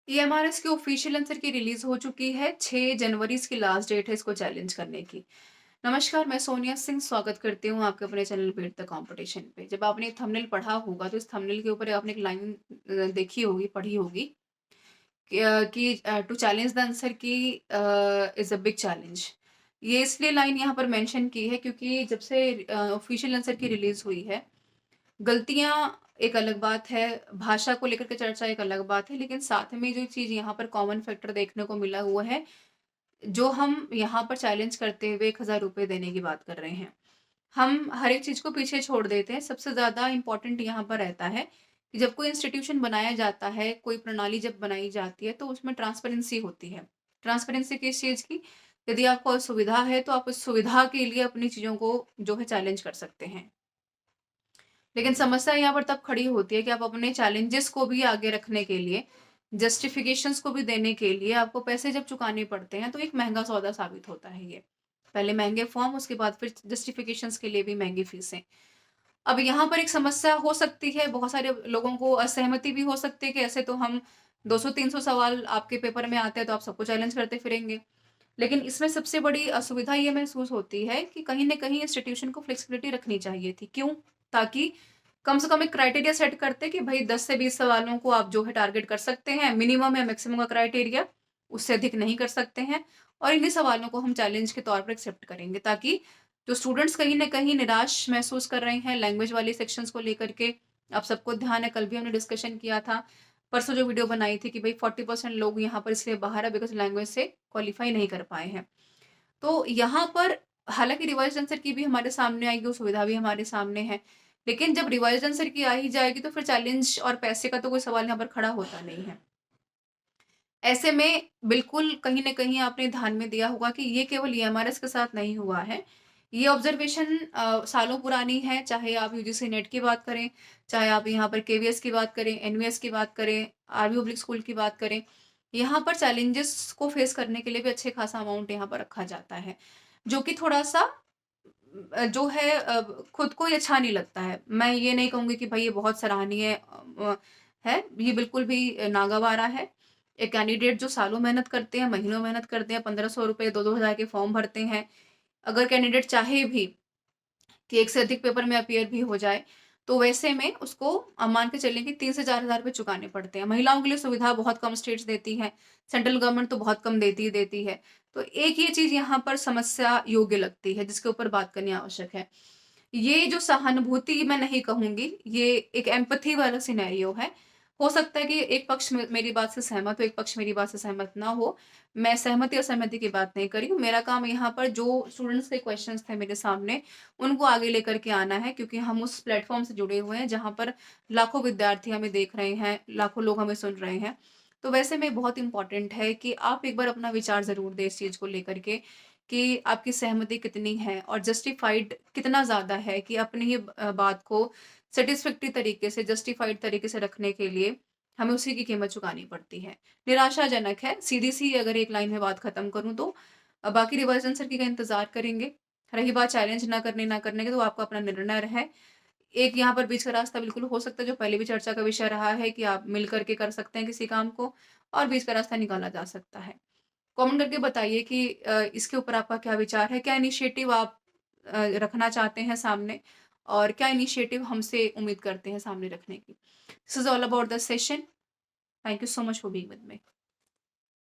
EMRS की official answer की release हो चुकी है। 6 जनवरी इसकी लास्ट डेट है इसको चैलेंज करने की। नमस्कार, मैं सोनिया सिंह स्वागत करती हूँ आपके अपने चैनल बीट द कंपटीशन पे। जब आपने थंबनेल पढ़ा होगा तो इस थंबनेल के ऊपर आपने एक लाइन देखी होगी, पढ़ी होगी कि टू चैलेंज द आंसर की इज अ बिग चैलेंज। ये इसलिए लाइन यहाँ पर मेंशन की है क्योंकि जब से ऑफिशियल आंसर की रिलीज हुई है, गलतियाँ एक अलग बात है, भाषा को लेकर के चर्चा एक अलग बात है, लेकिन साथ में जो चीज़ यहाँ पर कॉमन फैक्टर देखने को मिला हुआ है, जो हम यहाँ पर चैलेंज करते हुए 1000 रुपए देने की बात कर रहे हैं। हम हर एक चीज़ को पीछे छोड़ देते हैं। सबसे ज़्यादा इम्पोर्टेंट यहाँ पर रहता है कि जब कोई इंस्टीट्यूशन बनाया जाता है, कोई प्रणाली जब बनाई जाती है, तो उसमें ट्रांसपेरेंसी होती है। ट्रांसपेरेंसी किस चीज़ की? यदि आपको असुविधा है, तो आप उस सुविधा के लिए अपनी चीज़ों को जो है चैलेंज कर सकते हैं। लेकिन समस्या यहाँ पर तब खड़ी होती है कि आप अपने चैलेंजेस को भी आगे रखने के लिए, जस्टिफिकेशंस को भी देने के लिए आपको पैसे जब चुकाने पड़ते हैं, तो एक महँगा सौदा साबित होता है ये। पहले महँगे फॉर्म, उसके बाद फिर जस्टिफिकेशंस के लिए भी महँगी फीसें। अब यहाँ पर एक समस्या हो सकती है, बहुत सारे लोगों को असहमति भी हो सकती है कि ऐसे तो हम 200-300 सवाल आपके पेपर में आते हैं, तो आप सबको चैलेंज करते फिरेंगे। लेकिन इसमें सबसे बड़ी असुविधा ये महसूस होती है कि कहीं न कहीं इंस्टीट्यूशन को फ्लेक्सिबिलिटी रखनी चाहिए थी। क्यों? ताकि कम से कम एक क्राइटेरिया सेट करते कि भई 10 से 20 सवालों को आप जो है टारगेट कर सकते हैं, मिनिमम या मैक्सिमम का क्राइटेरिया, उससे अधिक नहीं कर सकते हैं और इन्हीं सवालों को हम चैलेंज के तौर पर एक्सेप्ट करेंगे ताकि जो स्टूडेंट्स कहीं न कहीं निराश महसूस कर रहे हैं लैंग्वेज वाले सेक्शंस को लेकर के, आप सबको ध्यान है, कल भी हमने डिस्कशन किया था, परसों जो वीडियो बनाई थी कि भई 40% लोग यहाँ पर इसलिए बाहर है बिकॉज़ लैंग्वेज से क्वालीफाई नहीं कर पाए हैं। तो यहाँ पर हालाँकि रिवाइज़्ड आंसर की भी हमारे सामने आएगी, वो सुविधा भी हमारे सामने है। लेकिन जब रिवाइज़्ड आंसर की आ ही जाएगी तो फिर चैलेंज और पैसे का तो कोई सवाल यहाँ पर खड़ा होता नहीं है। ऐसे में बिल्कुल कहीं न कहीं आपने ध्यान में दिया होगा कि ये केवल ईएमआरएस के साथ नहीं हुआ है। ये ऑब्ज़र्वेशन सालों पुरानी है, चाहे आप यूजीसी नेट की बात करें, चाहे आप यहाँ पर केवीएस की बात करें, एनवीएस की बात करें, आरबी पब्लिक स्कूल की बात करें। यहाँ पर चैलेंजेस को फेस करने के लिए भी अच्छे खासा अमाउंट यहाँ पर रखा जाता है, जो कि थोड़ा-सा जो है खुद को ही अच्छा नहीं लगता है। मैं ये नहीं कहूँगी कि भई ये बहुत सराहनीय है, ये बिल्कुल भी नागवारा है। एक कैंडिडेट जो सालों मेहनत करते हैं, महीनों मेहनत करते हैं, 1500 रुपए, 2-2 हज़ार के फॉर्म भरते हैं। अगर कैंडिडेट चाहे भी कि एक से अधिक पेपर में अपीयर भी हो जाए, तो वैसे में उसको मान के चलें कि 3 से 4,000 रुपए चुकाने पड़ते हैं। महिलाओं के लिए सुविधा बहुत कम स्टेट्स देती हैं, सेंट्रल गवर्नमेंट तो बहुत कम देती ही देती है। तो एक ये चीज़ यहाँ पर समस्या योग्य लगती है, जिसके ऊपर बात करनी आवश्यक है। ये जो सहानुभूति मैं नहीं कहूँगी, ये एक एम्पैथी वाला सिनेरियो है। हो सकता है कि एक पक्ष मेरी बात से सहमत हो, एक पक्ष मेरी बात से सहमत ना हो। मैं सहमति असहमति की बात नहीं कर रही हूँ। मेरा काम यहाँ पर जो स्टूडेंट्स के क्वेश्चन्स थे मेरे सामने, उनको आगे लेकर के आना है क्योंकि हम उस प्लेटफ़ॉर्म से जुड़े हुए हैं जहाँ पर लाखों विद्यार्थी हमें देख रहे हैं, लाखों लोग हमें सुन रहे हैं। तो वैसे में बहुत इम्पोर्टेंट है कि आप एक बार अपना विचार ज़रूर दें इस चीज़ को लेकर के कि आपकी सहमति कितनी है और जस्टिफाइड कितना ज़्यादा है कि अपनी ही बात को सैटिस्फैक्टरी तरीके से, जस्टिफाइड तरीके से रखने के लिए हमें उसी की कीमत चुकानी पड़ती है। निराशाजनक है, सीधी-सी अगर एक लाइन में बात खत्म करूँ तो बाकी रिवाइज़ आंसर की का इंतज़ार करेंगे। रही बात चैलेंज ना करने की तो आपका अपना निर्णय है। एक यहाँ पर बीच का रास्ता बिल्कुल हो सकता है जो पहले भी चर्चा का विषय रहा है कि आप मिल कर के कर सकते हैं किसी काम को और बीच का रास्ता निकाला जा सकता है। कमेंट करके बताइए कि इसके ऊपर आपका क्या विचार है? क्या इनिशिएटिव आप रखना चाहते हैं सामने और क्या इनिशिएटिव हमसे उम्मीद करते हैं सामने रखने की? This is all about the session. Thank you so much for being with me.